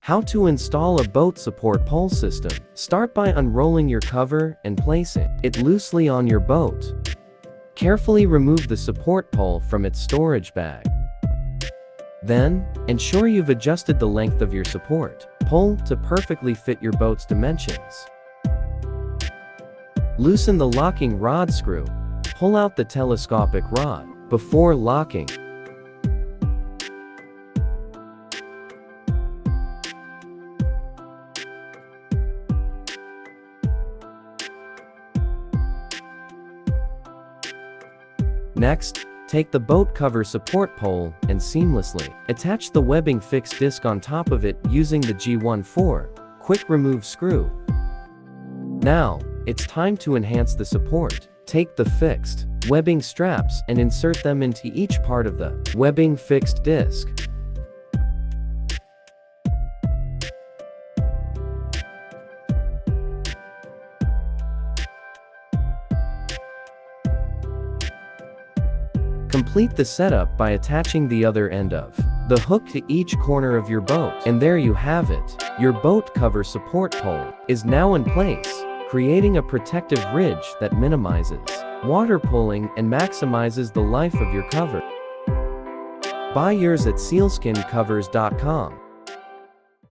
How to install a boat support pole system. Start by unrolling your cover and placing it loosely on your boat. Carefully remove the support pole from its storage bag. Then, ensure you've adjusted the length of your support pole to perfectly fit your boat's dimensions. Loosen the locking rod screw. Pull out the telescopic rod before locking. Next, take the boat cover support pole and seamlessly attach the webbing fixed disc on top of it using the G14 quick remove screw. Now, it's time to enhance the support. Take the fixed webbing straps and insert them into each part of the webbing fixed disc. Complete the setup by attaching the other end of the hook to each corner of your boat. And there you have it. Your boat cover support pole is now in place, creating a protective ridge that minimizes water pulling and maximizes the life of your cover. Buy yours at SealSkinCovers.com.